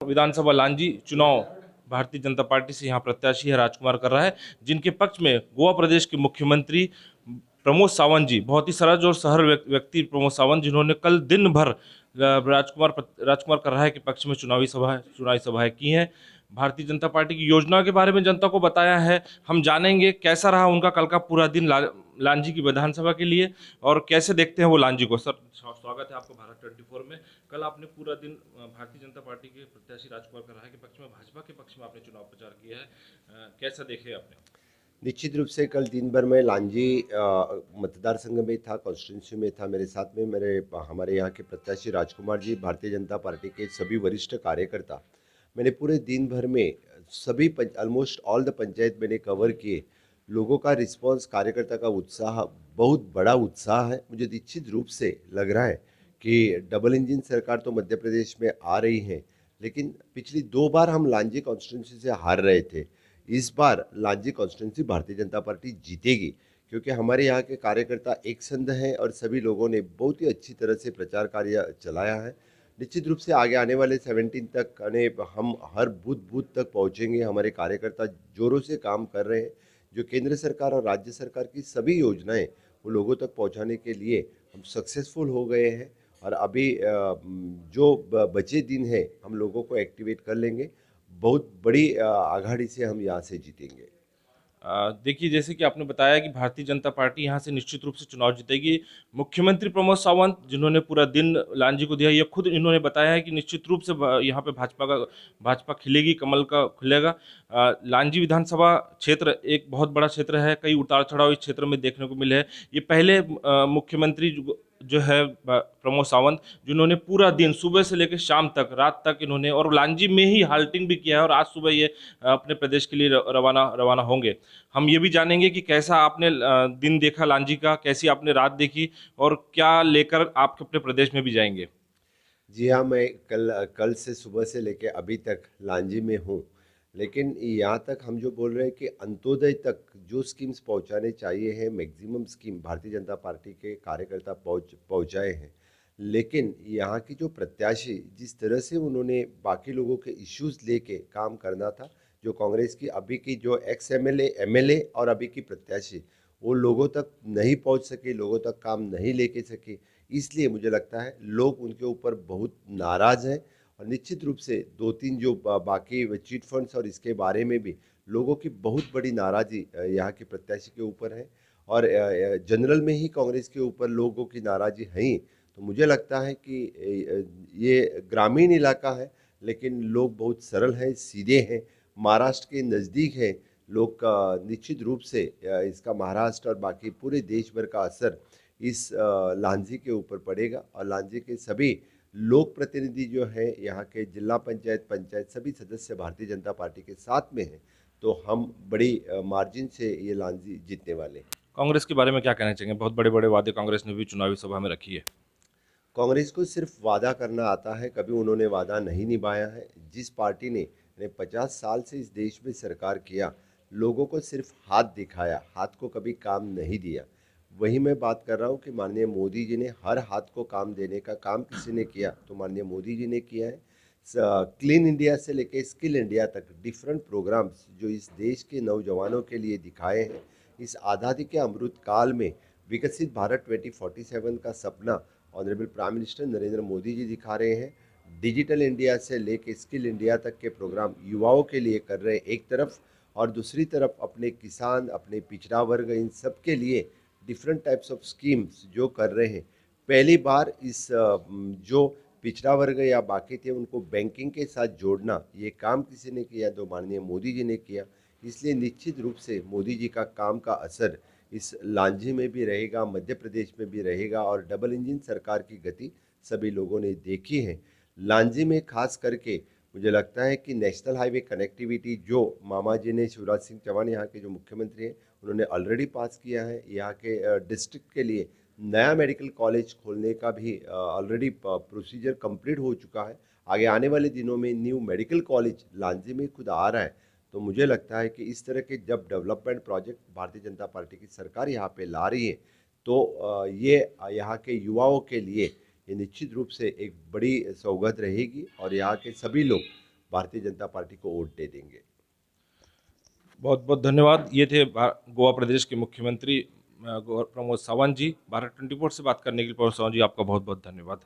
विधानसभा लांजी चुनाव भारतीय जनता पार्टी से यहाँ प्रत्याशी है राजकुमार कर रहा है, जिनके पक्ष में गोवा प्रदेश के मुख्यमंत्री प्रमोद सावंत जी, बहुत ही सरल और सरल व्यक्ति प्रमोद सावंत, जिन्होंने कल दिन भर राजकुमार कर रहा है के पक्ष में चुनावी सभाएं की हैं। भारतीय जनता पार्टी की योजना के बारे में जनता को बताया है। हम जानेंगे कैसा रहा उनका कल का पूरा दिन लांजी की विधानसभा के लिए, और कैसे देखते हैं वो लांजी को। सर, स्वागत है आपको भारत 24 में। कल आपने पूरा दिन भारतीय जनता पार्टी के प्रत्याशी राजकुमार कर रहा है के पक्ष में, भाजपा के पक्ष में आपने चुनाव प्रचार किया है, कैसा देखे आपने? निश्चित रूप से कल दिन भर मैं लांजी मतदार संघ में था, कॉन्स्टिट्यूंसी में था। मेरे साथ में हमारे यहाँ के प्रत्याशी राजकुमार जी, भारतीय जनता पार्टी के सभी वरिष्ठ कार्यकर्ता। मैंने पूरे दिन भर में सभी ऑलमोस्ट ऑल द पंचायत मैंने कवर किए। लोगों का रिस्पांस, कार्यकर्ता का उत्साह, बहुत बड़ा उत्साह है। मुझे निश्चित रूप से लग रहा है कि डबल इंजन सरकार तो मध्य प्रदेश में आ रही है, लेकिन पिछली 2 बार हम लांजी कॉन्स्टिट्यूंसी से हार रहे थे। इस बार लांजी कॉन्स्टिट्यूंसी भारतीय जनता पार्टी जीतेगी, क्योंकि हमारे यहाँ के कार्यकर्ता एक संध हैं और सभी लोगों ने बहुत ही अच्छी तरह से प्रचार कार्य चलाया है। निश्चित रूप से आगे आने वाले 17 तक हम हर बूथ बूथ तक पहुँचेंगे। हमारे कार्यकर्ता जोरों से काम कर रहे हैं। जो केंद्र सरकार और राज्य सरकार की सभी योजनाएं वो लोगों तक पहुंचाने के लिए हम सक्सेसफुल हो गए हैं। और अभी जो बचे दिन है हम लोगों को एक्टिवेट कर लेंगे। बहुत बड़ी आघाड़ी से हम यहाँ से जीतेंगे। देखिए, जैसे कि आपने बताया कि भारतीय जनता पार्टी यहाँ से निश्चित रूप से चुनाव जीतेगी। मुख्यमंत्री प्रमोद सावंत, जिन्होंने पूरा दिन लांजी को दिया, ये खुद इन्होंने बताया है कि निश्चित रूप से यहाँ पे भाजपा खिलेगी, कमल का खुलेगा। लांजी विधानसभा क्षेत्र एक बहुत बड़ा क्षेत्र है, कई उतार चढ़ाव इस क्षेत्र में देखने को मिले हैं। ये पहले मुख्यमंत्री जो है प्रमोद सावंत, जिन्होंने पूरा दिन सुबह से लेकर शाम तक, रात तक इन्होंने, और लांजी में ही हाल्टिंग भी किया है, और आज सुबह ये अपने प्रदेश के लिए रवाना होंगे। हम ये भी जानेंगे कि कैसा आपने दिन देखा लांजी का, कैसी आपने रात देखी, और क्या लेकर आप अपने प्रदेश में भी जाएंगे। जी हाँ, मैं कल कल से सुबह से लेके अभी तक लांजी में हूँ। लेकिन यहाँ तक हम जो बोल रहे हैं कि अंत्योदय तक जो स्कीम्स पहुँचाने चाहिए हैं, maximum scheme Bharatiya Janata party के कार्यकर्ता पहुँचाए हैं। लेकिन यहाँ की जो प्रत्याशी, जिस तरह से उन्होंने बाकी लोगों के इश्यूज लेके काम करना था, जो कांग्रेस की अभी की जो एक्स एमएलए और अभी की प्रत्याशी, वो लोगों तक नहीं पहुँच सके, लोगों तक काम नहीं लेके सके। इसलिए मुझे लगता है लोग उनके ऊपर बहुत नाराज़ हैं। और निश्चित रूप से 2-3 जो बाकी चिट फंड्स और इसके बारे में भी लोगों की बहुत बड़ी नाराज़ी यहाँ के प्रत्याशी के ऊपर है। और जनरल में ही कांग्रेस के ऊपर लोगों की नाराज़ी है ही। तो मुझे लगता है कि ये ग्रामीण इलाका है, लेकिन लोग बहुत सरल हैं, सीधे हैं, महाराष्ट्र के नज़दीक हैं लोग का। निश्चित रूप से इसका महाराष्ट्र और बाकी पूरे देश भर का असर इस लांजी के ऊपर पड़ेगा। और लांजी के सभी लोक प्रतिनिधि जो है, यहाँ के जिला पंचायत, पंचायत सभी सदस्य भारतीय जनता पार्टी के साथ में हैं। तो हम बड़ी मार्जिन से ये लांजी जीतने वाले हैं। कांग्रेस के बारे में क्या कहना चाहेंगे? बहुत बड़े बड़े वादे कांग्रेस ने भी चुनावी सभा में रखी है। कांग्रेस को सिर्फ वादा करना आता है, कभी उन्होंने वादा नहीं निभाया है। जिस पार्टी ने 50 साल से इस देश में सरकार किया, लोगों को सिर्फ हाथ दिखाया, हाथ को कभी काम नहीं दिया। वही मैं बात कर रहा हूँ कि माननीय मोदी जी ने हर हाथ को काम देने का काम किसी ने किया तो माननीय मोदी जी ने किया है। क्लीन इंडिया से लेके स्किल इंडिया तक डिफरेंट प्रोग्राम्स जो इस देश के नौजवानों के लिए दिखाए हैं। इस आज़ादी के अमृत काल में विकसित भारत 2047 का सपना honourable prime minister Narendra Modi ji दिखा रहे हैं। डिजिटल इंडिया से लेके स्किल इंडिया तक के प्रोग्राम युवाओं के लिए कर रहे हैं एक तरफ, और दूसरी तरफ अपने किसान, अपने पिछड़ा वर्ग, इन सब के लिए डिफरेंट टाइप्स ऑफ स्कीम्स जो कर रहे हैं। पहली बार इस जो पिछड़ा वर्ग या बाकी थे उनको बैंकिंग के साथ जोड़ना, ये काम किसी ने किया तो माननीय मोदी जी ने किया। इसलिए निश्चित रूप से मोदी जी का काम का असर इस लांजी में भी रहेगा, मध्य प्रदेश में भी रहेगा। और डबल इंजन सरकार की गति सभी लोगों ने देखी है। लांजी में खास करके मुझे लगता है कि नेशनल हाईवे कनेक्टिविटी जो मामा जी ने, शिवराज सिंह चौहान यहाँ के जो मुख्यमंत्री हैं, उन्होंने ऑलरेडी पास किया है। यहाँ के डिस्ट्रिक्ट के लिए नया मेडिकल कॉलेज खोलने का भी ऑलरेडी प्रोसीजर कंप्लीट हो चुका है। आगे आने वाले दिनों में न्यू मेडिकल कॉलेज लांजी में खुद आ रहा है। तो मुझे लगता है कि इस तरह के जब development project Bharatiya Janata party की सरकार यहाँ पे ला रही है, तो ये यहाँ के युवाओं के लिए ये निश्चित रूप से एक बड़ी सौगात रहेगी। और यहाँ के सभी लोग भारतीय जनता पार्टी को वोट दे देंगे। बहुत बहुत धन्यवाद। ये थे गोवा प्रदेश के मुख्यमंत्री प्रमोद सावंत जी। भारत 24 से बात करने के लिए प्रमोद सावंत जी आपका बहुत बहुत धन्यवाद।